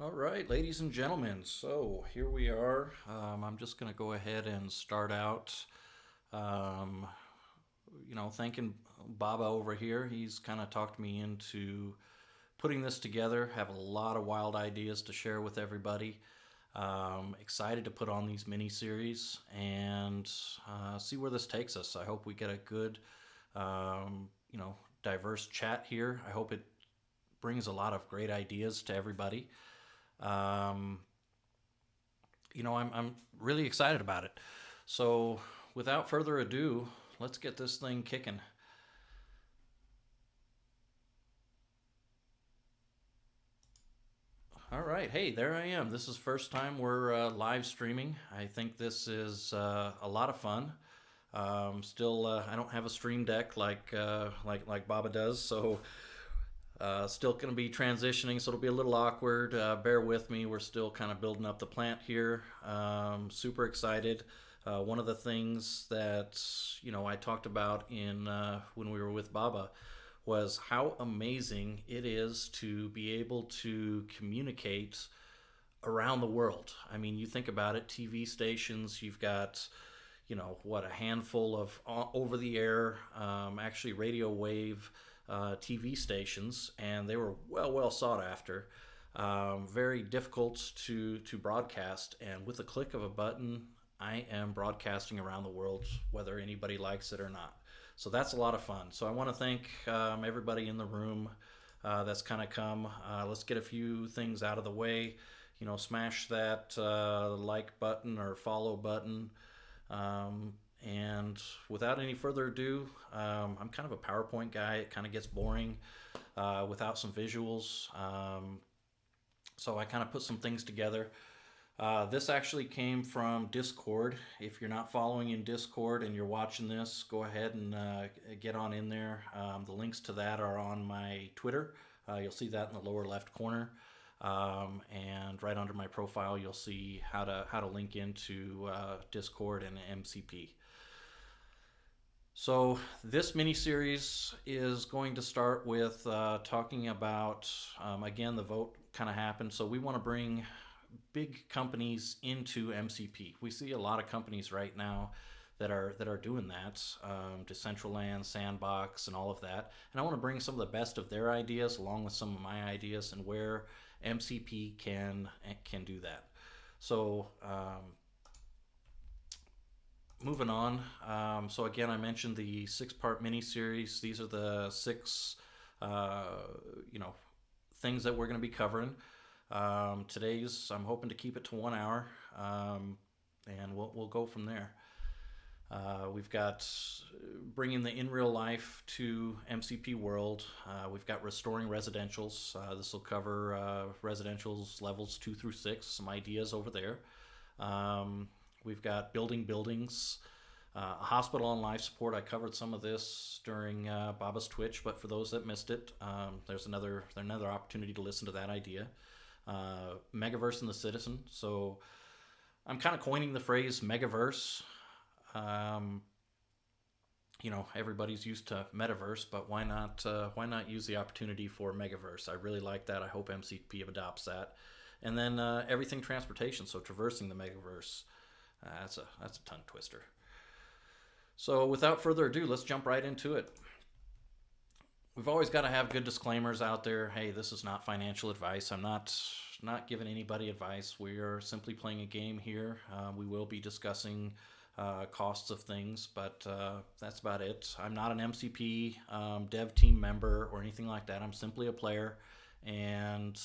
All right, ladies and gentlemen. So here we are. I'm just going to go ahead and start out, um, thanking Baba over here. He's kind of talked me into putting this together. Have a lot of wild ideas to share with everybody. Excited to put on these mini series and see where this takes us. I hope we get a good, um, you know, diverse chat here. I hope it brings a lot of great ideas to everybody. Um, I'm really excited about it. So, without further ado, let's get this thing kicking. All right, hey, there I am. This is first time we're live streaming. I think this is a lot of fun. Still, I don't have a stream deck like Baba does, so still going to be transitioning, so it'll be a little awkward. Bear with me. We're still kind of building up the plant here. Super excited. One of the things that I talked about in when we were with Baba was how amazing it is to be able to communicate around the world. I mean, you think about it, TV stations, you've got, what, a handful of over the air, actually radio wave TV stations, and they were well sought after. Very difficult to broadcast, and with the click of a button, I am broadcasting around the world, whether anybody likes it or not. So that's a lot of fun. So I want to thank everybody in the room that's kind of come. Let's get a few things out of the way. Smash that like button or follow button. And without any further ado, I'm kind of a PowerPoint guy. It kind of gets boring without some visuals. So I kind of put some things together. This actually came from Discord. If you're not following in Discord and you're watching this, go ahead and get on in there. The links to that are on my Twitter. You'll see that in the lower left corner. And right under my profile, you'll see how to link into Discord and MCP. So this mini series is going to start with talking about again, the vote kind of happened, so we want to bring big companies into MCP. We see a lot of companies right now that are doing that, Decentraland, Sandbox, and all of that. And I want to bring some of the best of their ideas along with some of my ideas and where MCP can do that. So moving on. So again, I mentioned the six-part mini series. These are the six, uh, you know, things that we're going to be covering. I'm hoping to keep it to 1 hour, and we'll go from there. We've got bringing the in real life to MCP world. We've got restoring residentials. This will cover residentials levels 2 through 6. Some ideas over there. We've got building buildings, a hospital on life support. I covered some of this during Baba's Twitch, but for those that missed it, there's another opportunity to listen to that idea. Megaverse and the Citizen. So I'm kind of coining the phrase Megaverse. Um, Everybody's used to Metaverse, but why not? Why not use the opportunity for Megaverse? I really like that. I hope MCP adopts that. And then everything transportation. So traversing the Megaverse. That's a tongue twister. So without further ado, let's jump right into it. We've always got to have good disclaimers out there. Hey, this is not financial advice. I'm not giving anybody advice. We are simply playing a game here. We will be discussing costs of things, but that's about it. I'm not an MCP dev team member or anything like that. I'm simply a player, and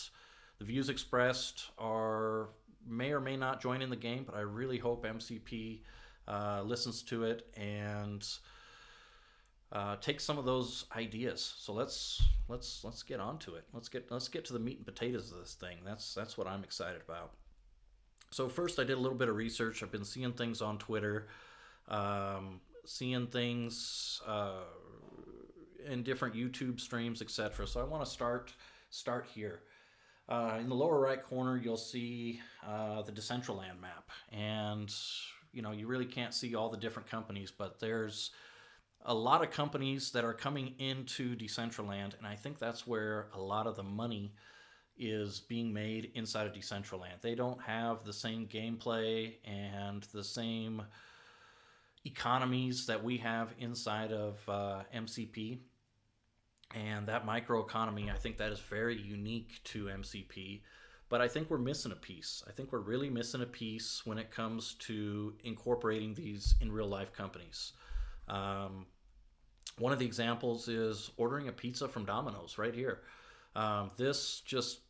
the views expressed are may or may not join in the game. But I really hope MCP listens to it and take some of those ideas. So let's get onto it. Let's get to the meat and potatoes of this thing. That's what I'm excited about. So first, I did a little bit of research. I've been seeing things on Twitter, seeing things in different YouTube streams, etc. So I want to start here. In the lower right corner, you'll see the Decentraland map, and you really can't see all the different companies, but there's a lot of companies that are coming into Decentraland, and I think that's where a lot of the money is being made inside of Decentraland. They don't have the same gameplay and the same economies that we have inside of MCP. And that microeconomy, I think that is very unique to MCP. But I think we're missing a piece. I think we're really missing a piece when it comes to incorporating these in real life companies. One of the examples is ordering a pizza from Domino's right here. This just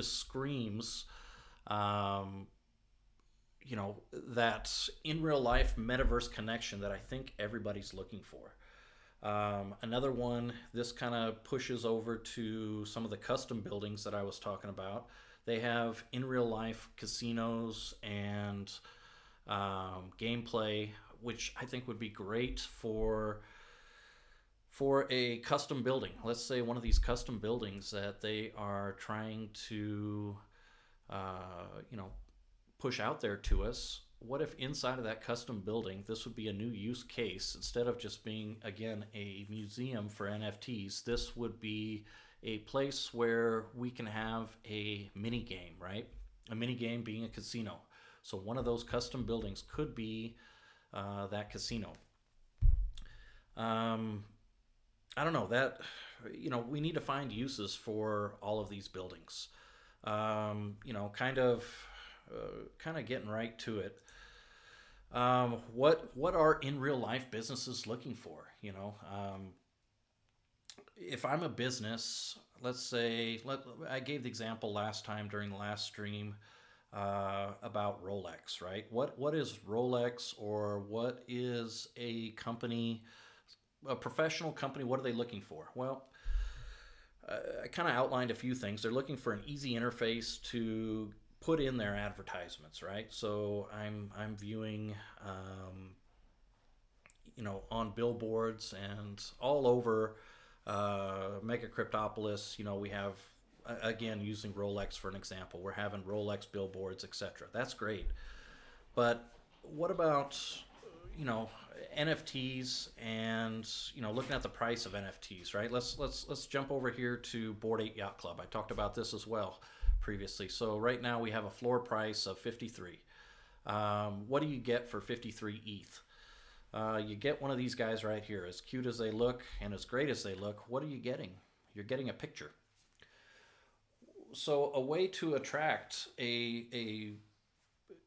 screams, that in real life metaverse connection that I think everybody's looking for. Another one, this kind of pushes over to some of the custom buildings that I was talking about. They have in real life casinos and gameplay, which I think would be great for a custom building. Let's say one of these custom buildings that they are trying to push out there to us. What if inside of that custom building, this would be a new use case? Instead of just being, again, a museum for NFTs, this would be a place where we can have a mini game, right? A mini game being a casino. So one of those custom buildings could be that casino. I don't know, that, we need to find uses for all of these buildings. Kind of getting right to it. What are in real life businesses looking for? If I'm a business, let's say, I gave the example last time during the last stream about Rolex, right? What is Rolex, or what is a company, a professional company? What are they looking for? Well, I kind of outlined a few things. They're looking for an easy interface to put in their advertisements, right? So I'm viewing, on billboards and all over MegaCryptopolis. We have, again, using Rolex for an example, we're having Rolex billboards, etc. That's great, but what about NFTs and looking at the price of NFTs, right? Let's jump over here to Bored Ape Yacht Club. I talked about this as well previously. So right now we have a floor price of 53. What do you get for 53 ETH? You get one of these guys right here. As cute as they look and as great as they look, what are you getting? You're getting a picture. So a way to attract a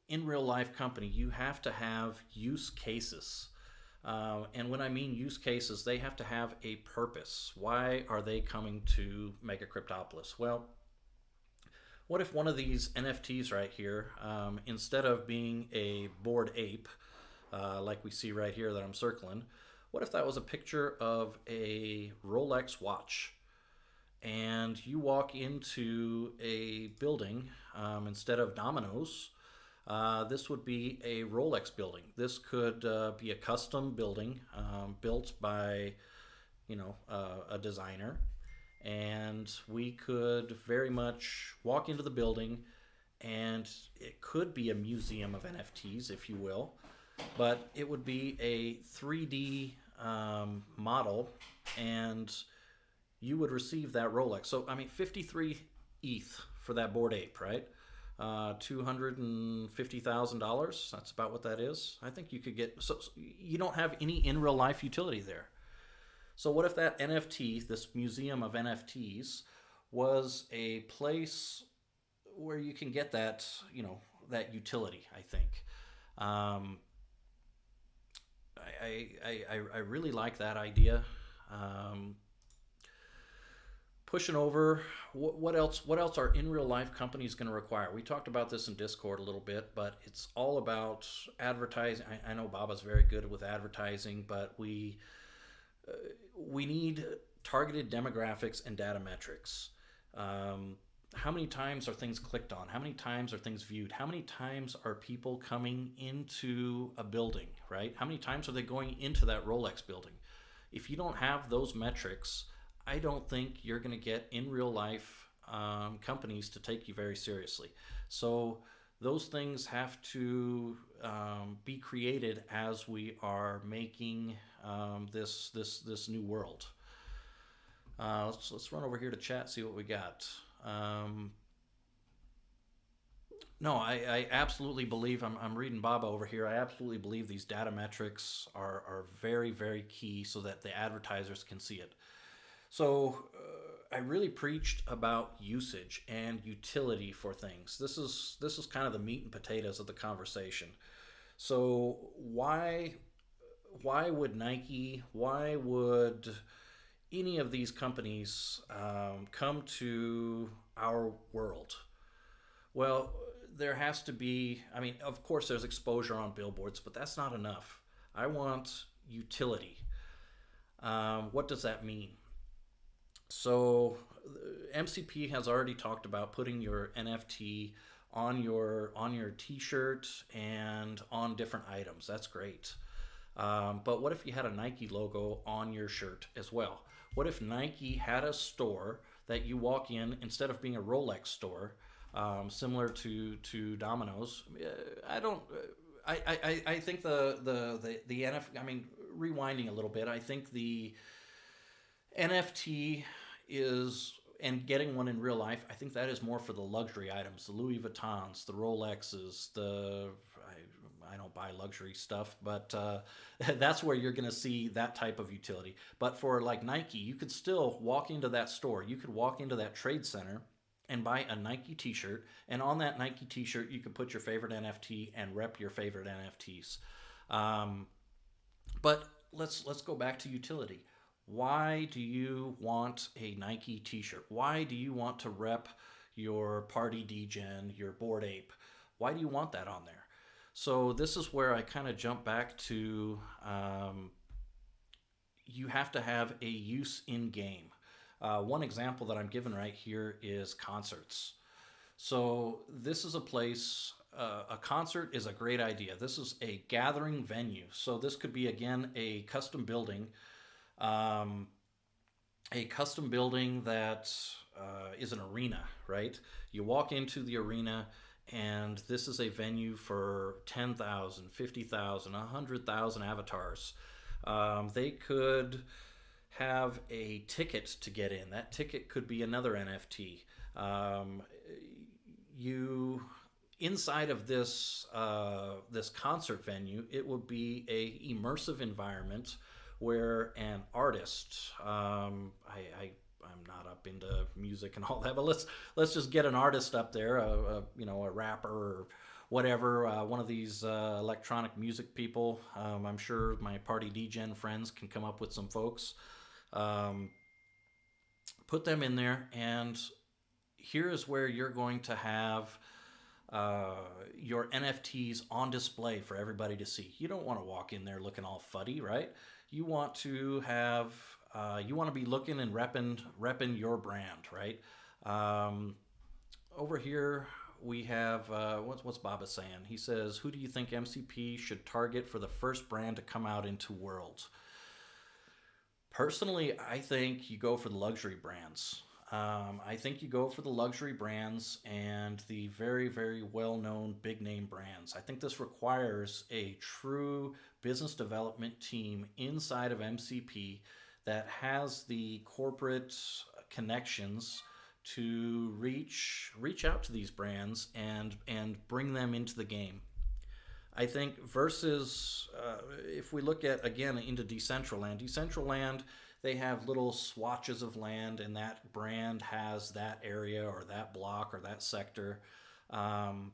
in real life company, you have to have use cases. And when I mean use cases, they have to have a purpose. Why are they coming to MegaCryptopolis? Well, what if one of these NFTs right here, instead of being a bored ape, like we see right here that I'm circling, what if that was a picture of a Rolex watch? And you walk into a building, instead of Domino's, this would be a Rolex building. This could be a custom building built by, a designer. And we could very much walk into the building, and it could be a museum of NFTs, if you will, but it would be a 3D model, and you would receive that Rolex. So, 53 ETH for that Bored Ape, right? $250,000. That's about what that is. I think you could get. So you don't have any in real life utility there. So what if that NFT, this museum of NFTs, was a place where you can get that, that utility? I think. I really like that idea. Pushing over, what else are in real life companies going to require? We talked about this in Discord a little bit, but it's all about advertising. I know Baba's very good with advertising, but we need targeted demographics and data metrics. How many times are things clicked on? How many times are things viewed? How many times are people coming into a building, right? How many times are they going into that Rolex building? If you don't have those metrics, I don't think you're going to get in real life companies to take you very seriously. So those things have to be created as we are making this new world. Let's run over here to chat, see what we got. Um, no, I absolutely believe, I'm reading Baba over here. I absolutely believe these data metrics are very, very key so that the advertisers can see it. So I really preached about usage and utility for things. This is kind of the meat and potatoes of the conversation. So why would Nike, why would any of these companies come to our world? Well, there has to be, I mean, of course, there's exposure on billboards, but that's not enough. I want utility. What does that mean? So, MCP has already talked about putting your NFT on your T-shirt and on different items. That's great. But what if you had a Nike logo on your shirt as well? What if Nike had a store that you walk in instead of being a Rolex store, similar to Domino's? I don't. I think the NF. I mean, rewinding a little bit, I think the NFT is, and getting one in real life, I think that is more for the luxury items, the Louis Vuittons, the Rolexes, I don't buy luxury stuff, but that's where you're going to see that type of utility. But for like Nike, you could still walk into that store. You could walk into that trade center and buy a Nike T-shirt, and on that Nike T-shirt, you could put your favorite NFT and rep your favorite NFTs. Um, but let's go back to utility. Why do you want a Nike T-shirt? Why do you want to rep your Party Degen, your Bored Ape? Why do you want that on there? So this is where I kind of jump back to, you have to have a use in game. One example that I'm given right here is concerts. So this is a place. A concert is a great idea. This is a gathering venue. So this could be again um, a custom building that is an arena, right? You walk into the arena, and this is a venue for 10,000, 50,000, 100,000 avatars. They could have a ticket to get in. That ticket could be another NFT. Um, you inside of this concert venue, it would be a immersive environment where an artist, I'm not up into music and all that, but let's just get an artist up there, a rapper or whatever, one of these electronic music people. I'm sure my Party Degen friends can come up with some folks. Um, Put them in there, and here is where you're going to have uh, your NFTs on display for everybody to see. You don't want to walk in there looking all fuddy, right? You want to have, you want to be looking and repping your brand, right? Um, Over here we have, what's Baba saying? He says, "Who do you think MCP should target for the first brand to come out into world?" Personally, I think you go for the luxury brands. I think you go for the luxury brands and the very, very well known big name brands. I think this requires a true business development team inside of MCP that has the corporate connections to reach out to these brands and bring them into the game. I think versus if we look at again into Decentraland, they have little swatches of land, and that brand has that area or that block or that sector. Um,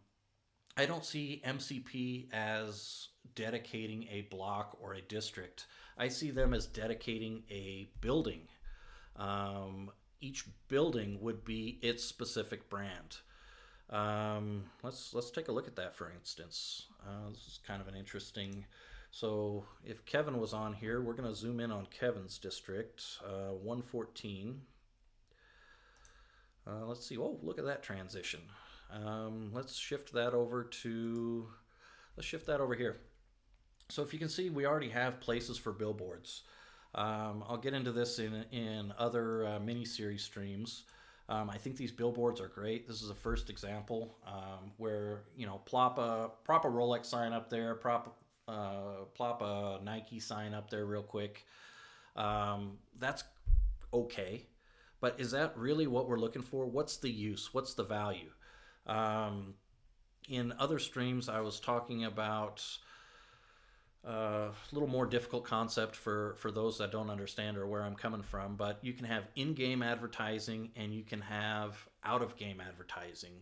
I don't see MCP as dedicating a block or a district. I see them as dedicating a building. Each building would be its specific brand. Let's take a look at that for instance. This is kind of an interesting. So if Kevin was on here, we're going to zoom in on Kevin's district, 114. Let's see. Oh, look at that transition. Let's shift that over to. Let's shift that over here. So if you can see, we already have places for billboards. I'll get into this in other mini-series streams. I think these billboards are great. This is a first example where, plop a Rolex sign up there, plop a Nike sign up there real quick. That's okay. But is that really what we're looking for? What's the use? What's the value? Um, in other streams, I was talking about a little more difficult concept for those that don't understand or where I'm coming from. But you can have in-game advertising and you can have out-of-game advertising.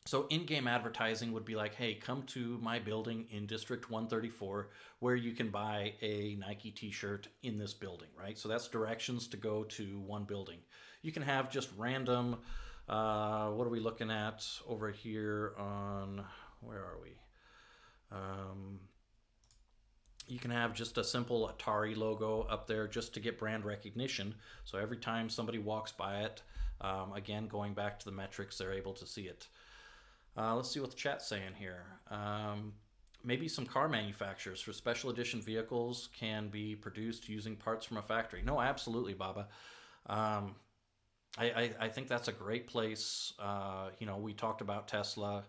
So in-game advertising would be like, hey, come to my building in District 134 where you can buy a Nike t-shirt in this building, right? So that's directions to go to one building. You can have just random, what are we looking at over here on, where are we? You can have just a simple Atari logo up there just to get brand recognition. So every time somebody walks by it, again, going back to the metrics, they're able to see it. Let's see what the chat's saying here. Maybe some car manufacturers for special edition vehicles can be produced using parts from a factory. No, absolutely, Baba. I think that's a great place. We talked about Tesla.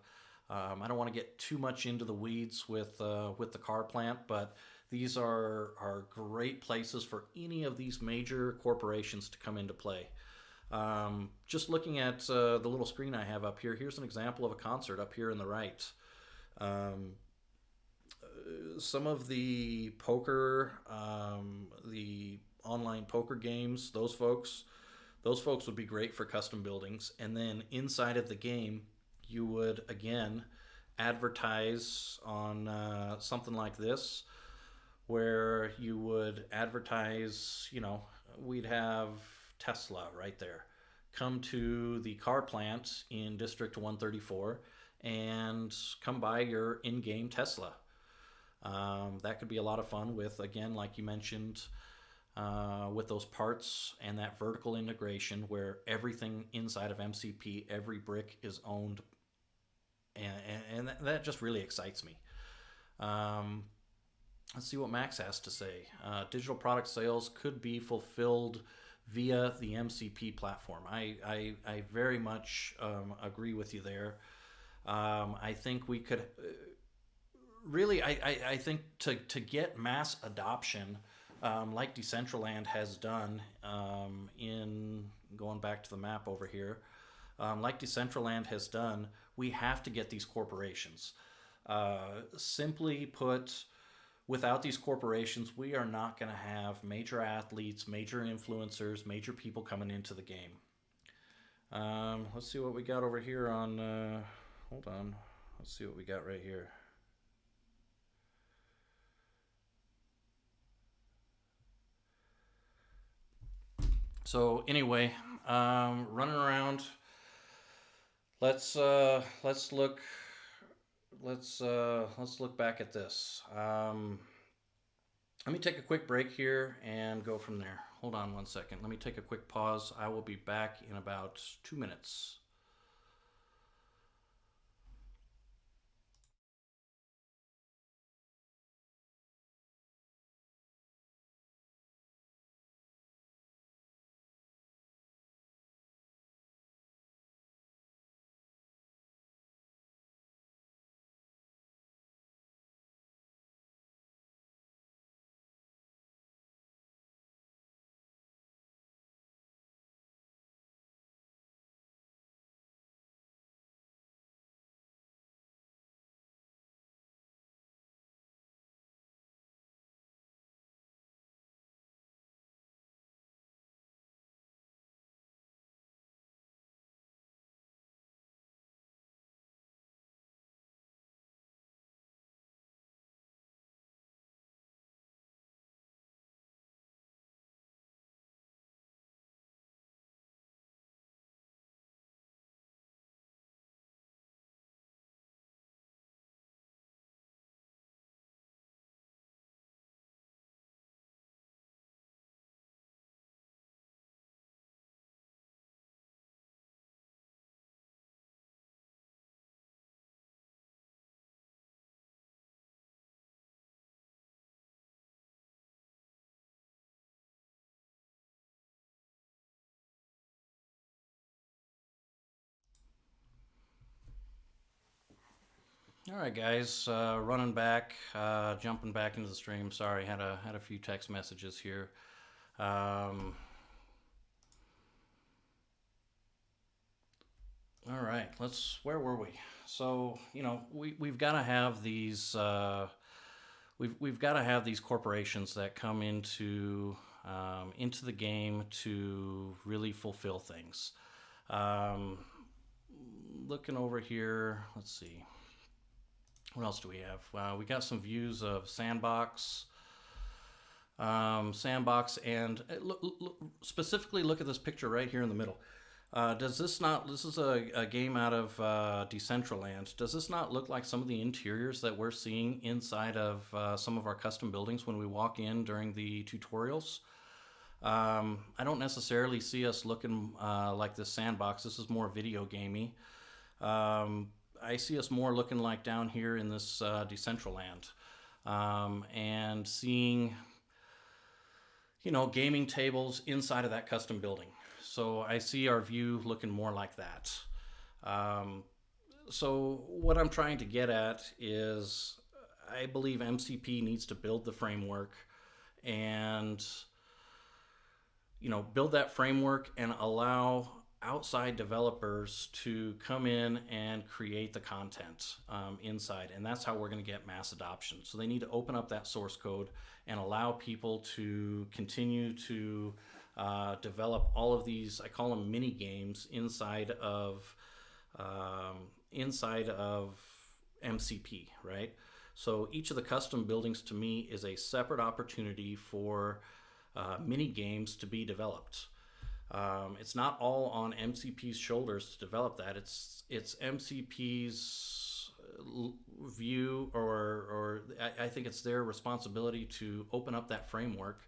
I don't want to get too much into the weeds with the car plant, but these are great places for any of these major corporations to come into play. Just looking at the little screen I have up here, here's an example of a concert up here in the right. Some of the poker, the online poker games, those folks would be great for custom buildings. And then inside of the game, you would again advertise on something like this, where you would advertise, we'd have Tesla right there. Come to the car plant in District 134 and come buy your in-game Tesla. That could be a lot of fun with, again, like you mentioned, with those parts and that vertical integration where everything inside of MCP, every brick is owned. And that just really excites me. Let's see what Max has to say. Digital product sales could be fulfilled via the MCP platform. I very much agree with you there. I think we could really, I think to get mass adoption, like Decentraland has done, in going back to the map over here, like Decentraland has done, we have to get these corporations. Simply put, without these corporations, we are not going to have major athletes, major influencers, major people coming into the game. Let's see what we got over here on, hold on. Let's see what we got right here. So anyway, running around. Let's look back at this. Let me take a quick break here and go from there. Hold on one second. Let me take a quick pause. I will be back in about 2 minutes. All right, guys, running back, jumping back into the stream. Sorry, had a few text messages here. right, where were we? So, we've got to have these, we've got to have these corporations that come into the game to really fulfill things. Um, Looking over here, let's see. What else do we have? We got some views of Sandbox. Sandbox, and specifically look at this picture right here in the middle. Does this not, this is a game out of Decentraland. Does this not look like some of the interiors that we're seeing inside of some of our custom buildings when we walk in during the tutorials? I don't necessarily see us looking like this Sandbox. This is more video gamey. I see us more looking like down here in this Decentraland, and seeing, gaming tables inside of that custom building. So I see our view looking more like that. So what I'm trying to get at is, I believe MCP needs to build the framework and, build that framework and allow outside developers to come in and create the content inside, and that's how we're going to get mass adoption. So they need to open up that source code and allow people to continue to develop all of these, I call them mini games, inside of MCP, right? So each of the custom buildings to me is a separate opportunity for mini games to be developed. It's not all on MCP's shoulders to develop that. It's MCP's view, or I think it's their responsibility to open up that framework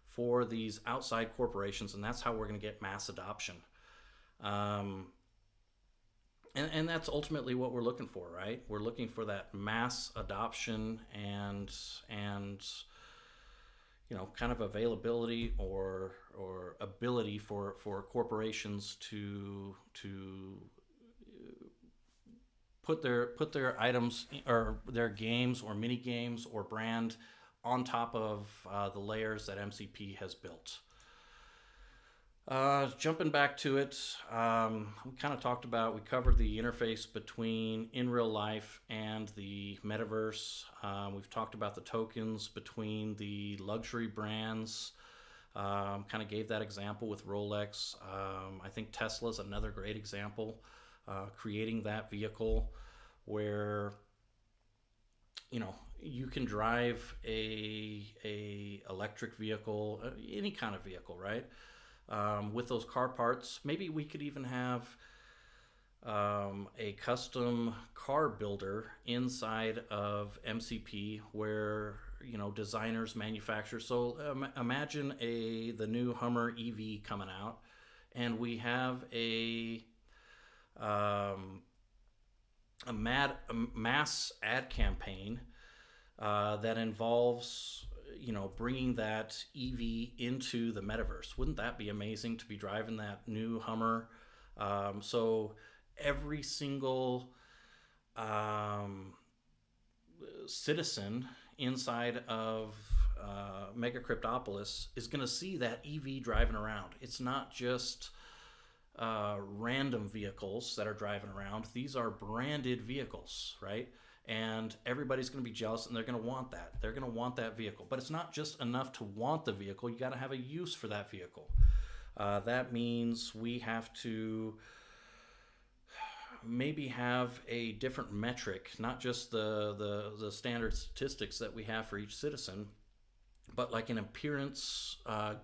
for these outside corporations, and that's how we're going to get mass adoption. And that's ultimately what we're looking for, right? We're looking for that mass adoption and kind of availability or ability for corporations to put their items or their games or mini games or brand on top of the layers that MCP has built. Jumping back to it, we kind of we covered the interface between in real life and the metaverse. We've talked about the tokens between the luxury brands. Kind of gave that example with Rolex. I think Tesla's another great example, creating that vehicle where you can drive a electric vehicle, any kind of vehicle, right? With those car parts. Maybe we could even have a custom car builder inside of MCP where designers, manufacturers. So imagine the new Hummer EV coming out, and we have a mass ad campaign that involves bringing that EV into the metaverse. Wouldn't that be amazing to be driving that new Hummer? So every single citizen inside of MegaCryptopolis is going to see that EV driving around. It's not just random vehicles that are driving around. These are branded vehicles, right? And everybody's going to be jealous, and they're going to want that. They're going to want that vehicle. But it's not just enough to want the vehicle. You got to have a use for that vehicle. That means we have to maybe have a different metric, not just the standard statistics that we have for each citizen, but like an appearance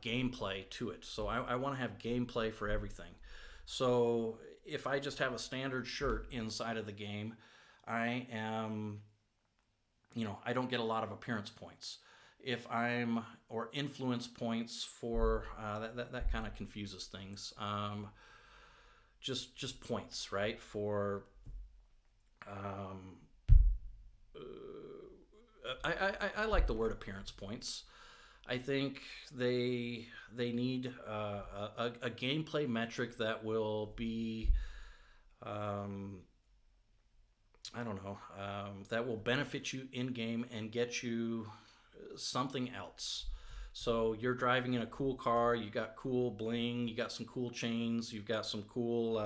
gameplay to it. So I want to have gameplay for everything. So if I just have a standard shirt inside of the game, I don't get a lot of appearance points. Or influence points for, that kind of confuses things. Just points, right? For, I like the word appearance points. I think they need a gameplay metric that will be, that will benefit you in game and get you something else. So you're driving in a cool car, you got cool bling, you got some cool chains, you've got some cool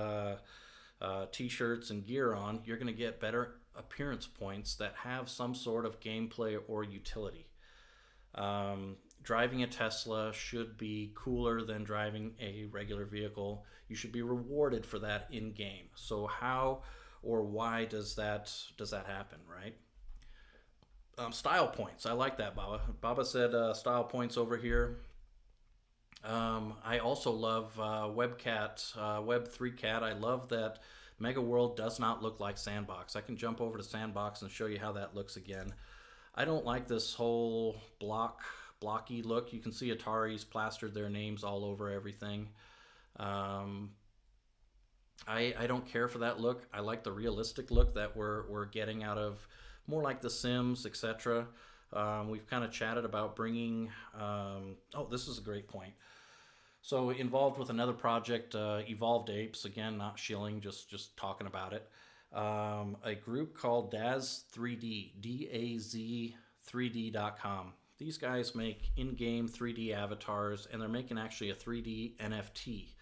t-shirts and gear on, you're going to get better appearance points that have some sort of gameplay or utility. Driving a Tesla should be cooler than driving a regular vehicle. You should be rewarded for that in game. So how or why does that happen, right? Style points. I like that, Baba. Baba said style points over here. I also love Web3Cat. I love that Mega World does not look like Sandbox. I can jump over to Sandbox and show you how that looks again. I don't like this whole blocky look. You can see Atari's plastered their names all over everything. I don't care for that look. I like the realistic look that we're getting out of more like The Sims, etc. We've kind of chatted about bringing. Oh, this is a great point. So involved with another project, Evolved Apes. Again, not shilling, just talking about it. A group called Daz 3D, DAZ3D.com. These guys make in-game 3D avatars, and they're making actually a 3D NFT.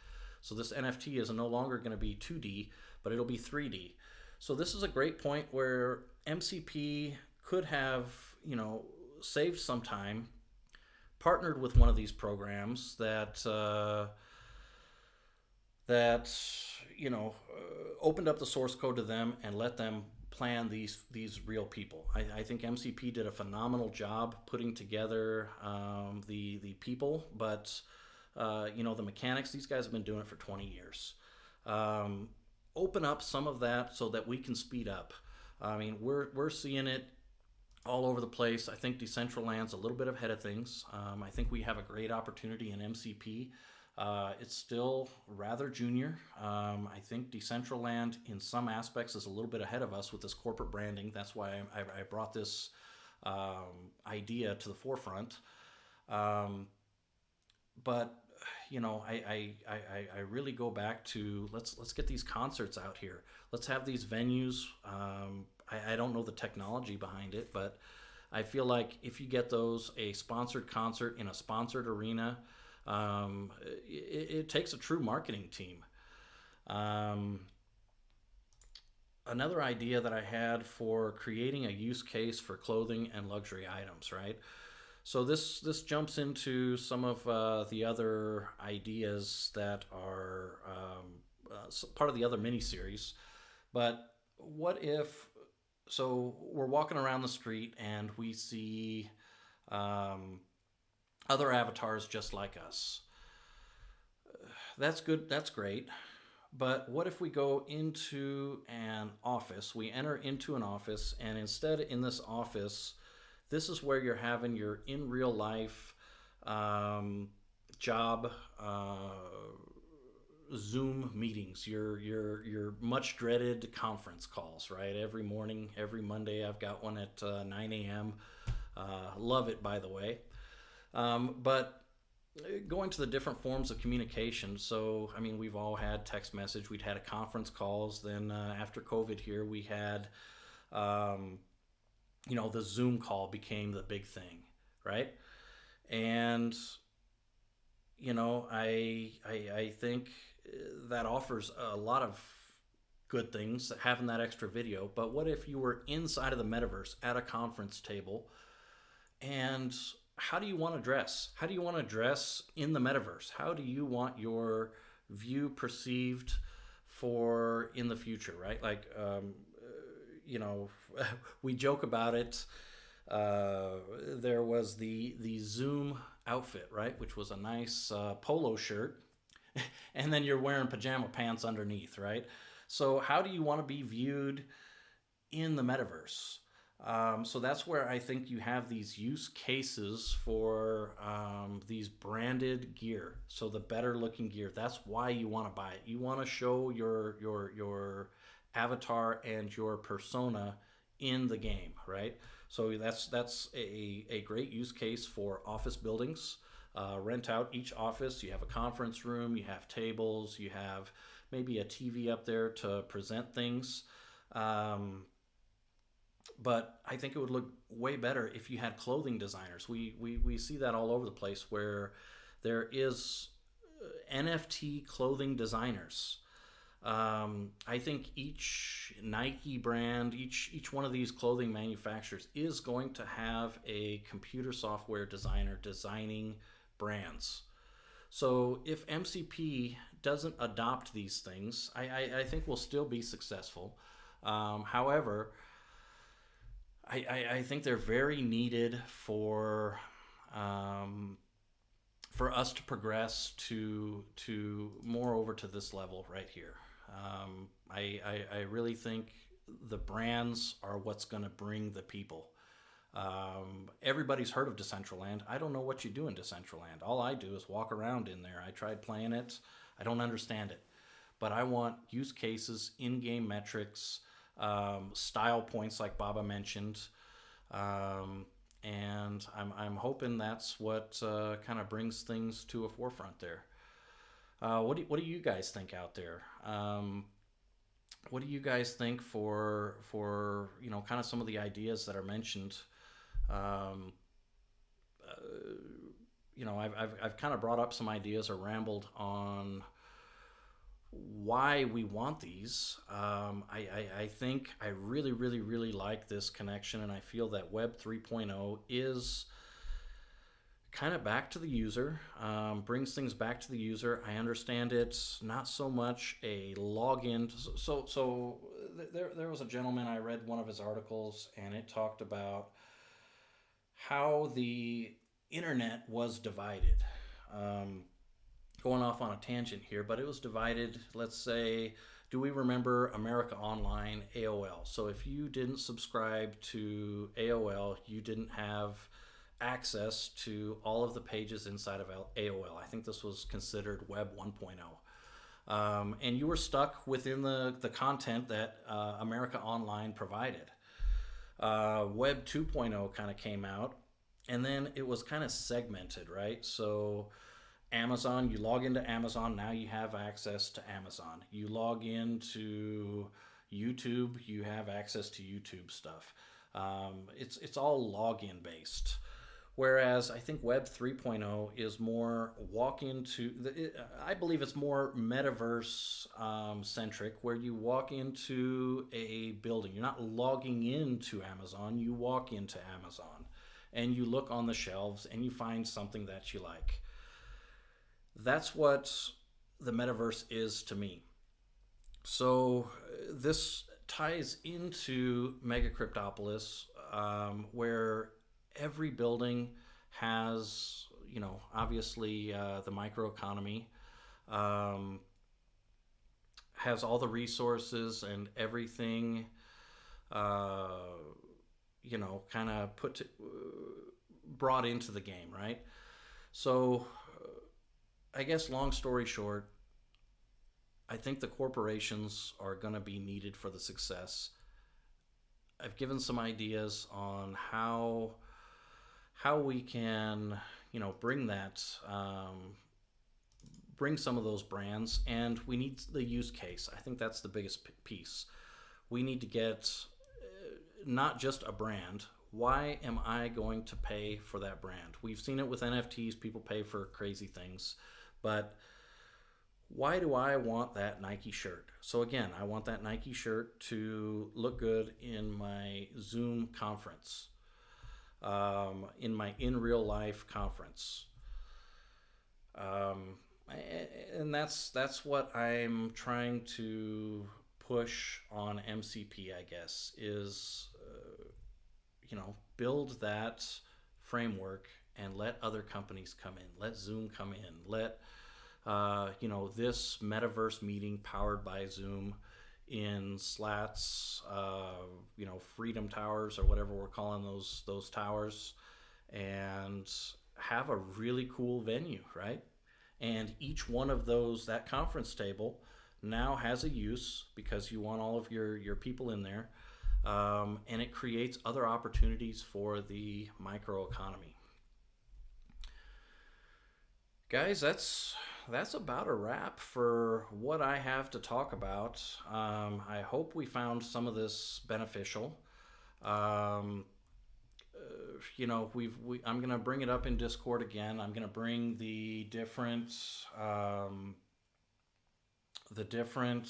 So this NFT is no longer going to be 2D, but it'll be 3D. So this is a great point where MCP could have, saved some time, partnered with one of these programs that opened up the source code to them and let them plan these real people. I think MCP did a phenomenal job putting together the people, but the mechanics, these guys have been doing it for 20 years. Open up some of that so that we can speed up. I mean, we're seeing it all over the place. I think Decentraland's a little bit ahead of things. I think we have a great opportunity in MCP. It's still rather junior. I think Decentraland in some aspects is a little bit ahead of us with this corporate branding. That's why I brought this idea to the forefront. But I really go back to let's get these concerts out here. Let's have these venues. I don't know the technology behind it, but I feel like if you get those, a sponsored concert in a sponsored arena, it takes a true marketing team. Another idea that I had for creating a use case for clothing and luxury items, right? So this jumps into some of the other ideas that are part of the other mini-series. But what if, so we're walking around the street and we see other avatars just like us. That's good, that's great. But what if we go into an office, we enter into an office, and instead in this office, this is where you're having your in real life job Zoom meetings, your much dreaded conference calls, right? Every morning, every Monday, I've got one at 9 a.m. Love it, by the way. But going to the different forms of communication. So, I mean, we've all had text message. We'd had a conference calls. Then after COVID here, we had, the Zoom call became the big thing, right? And, I think that offers a lot of good things, having that extra video. But what if you were inside of the metaverse at a conference table, and how do you want to dress? How do you want to dress in the metaverse? How do you want your view perceived for in the future, right? Like, we joke about it. There was the Zoom outfit, right? Which was a nice polo shirt. And then you're wearing pajama pants underneath, right? So how do you want to be viewed in the metaverse? So that's where I think you have these use cases for these branded gear. So the better looking gear, that's why you want to buy it. You want to show your avatar and your persona in the game, right? So that's a great use case for office buildings. Rent out each office. You have a conference room, you have tables, you have maybe a TV up there to present things. But I think it would look way better if you had clothing designers. We see that all over the place where there is NFT clothing designers. I think each Nike brand, each one of these clothing manufacturers is going to have a computer software designer designing brands. So if MCP doesn't adopt these things, I think we'll still be successful. However, I think they're very needed um, for us to progress to more over to this level right here. I really think the brands are what's going to bring the people. Everybody's heard of Decentraland. I don't know what you do in Decentraland. All I do is walk around in there. I tried playing it. I don't understand it. But I want use cases, in-game metrics, style points like Baba mentioned. Um, and I'm hoping that's what kind of brings things to a forefront there. What do you guys think out there? What do you guys think for kind of some of the ideas that are mentioned? Um, uh, I've kind of brought up some ideas or rambled on why we want these. I think I really, really, really like this connection, and I feel that Web 3.0 is kind of back to the user, brings things back to the user. I understand it's not so much a login. There was a gentleman, I read one of his articles, and it talked about how the internet was divided. Um, Going off on a tangent here, but it was divided. Let's say, do we remember America Online, AOL? So if you didn't subscribe to AOL, you didn't have access to all of the pages inside of AOL. I think this was considered Web 1.0. And you were stuck within the content that America Online provided. Web 2.0 kind of came out, and then it was kind of segmented, right? So Amazon, you log into Amazon, now you have access to Amazon. You log into YouTube, you have access to YouTube stuff. It's all login based. Whereas I think Web 3.0 is more walk into, I believe it's more metaverse centric, where you walk into a building. You're not logging into Amazon, you walk into Amazon and you look on the shelves and you find something that you like. That's what the metaverse is to me. So this ties into MegaCryptopolis, where every building has, obviously the microeconomy, has all the resources and everything, kind of brought into the game, right? So I guess long story short, I think the corporations are going to be needed for the success. I've given some ideas on how we can, bring that, bring some of those brands, and we need the use case. I think that's the biggest piece. We need to get not just a brand. Why am I going to pay for that brand? We've seen it with NFTs. People pay for crazy things, but why do I want that Nike shirt? So again, I want that Nike shirt to look good in my Zoom conference, in my in real life conference, and that's what I'm trying to push on MCP. I guess is build that framework and let other companies come in. Let Zoom come in. Let this metaverse meeting powered by Zoom in slats, Freedom Towers or whatever we're calling those towers, and have a really cool venue, right? And each one of that conference table now has a use because you want all of your people in there, and it creates other opportunities for the microeconomy. Guys, that's about a wrap for what I have to talk about. I hope we found some of this beneficial. Um, I'm gonna bring it up in Discord again. I'm gonna bring the different the different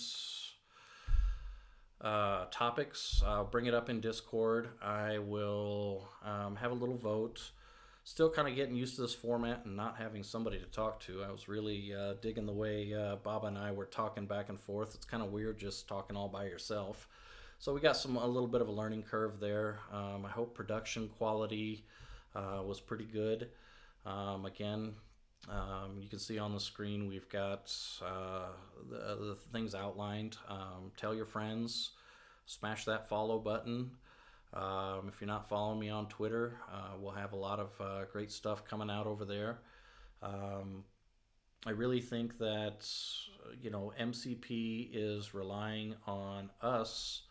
topics. I'll bring it up in Discord. I will have a little vote. Still kind of getting used to this format and not having somebody to talk to. I was really digging the way Baba and I were talking back and forth. It's kind of weird just talking all by yourself. So we got a little bit of a learning curve there. I hope production quality was pretty good. Again, you can see on the screen we've got the things outlined. Tell your friends, smash that follow button. If you're not following me on Twitter, we'll have a lot of great stuff coming out over there. I really think that MCP is relying on us.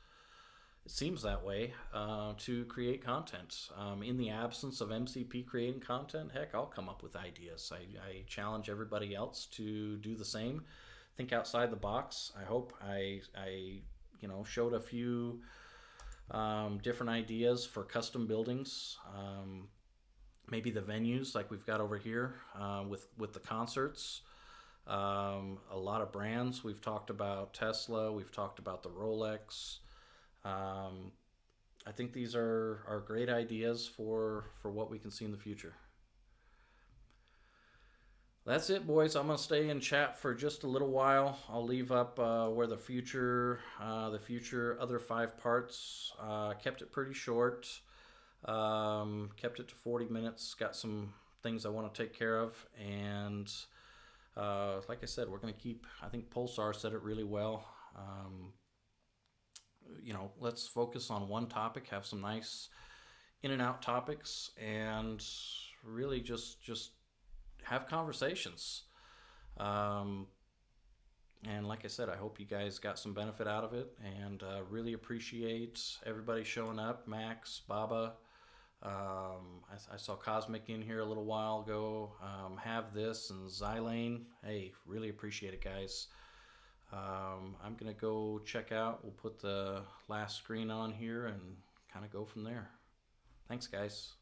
It seems that way to create content. In the absence of MCP creating content, heck, I'll come up with ideas. I challenge everybody else to do the same. Think outside the box. I hope I showed a few different ideas for custom buildings. Maybe the venues like we've got over here with the concerts. A lot of brands. We've talked about Tesla. We've talked about the Rolex. I think these are great ideas for what we can see in the future. That's it, boys. I'm going to stay in chat for just a little while. I'll leave up where the future other 5 parts. Kept it pretty short. Kept it to 40 minutes. Got some things I want to take care of. And like I said, we're going to keep, I think Pulsar said it really well. Let's focus on one topic, have some nice in and out topics, and really just have conversations. And like I said, I hope you guys got some benefit out of it, and really appreciate everybody showing up. Max, Baba, I saw Cosmic in here a little while ago. Have this and Xylane. Hey, really appreciate it, guys. I'm gonna go check out. We'll put the last screen on here and kind of go from there. Thanks, guys.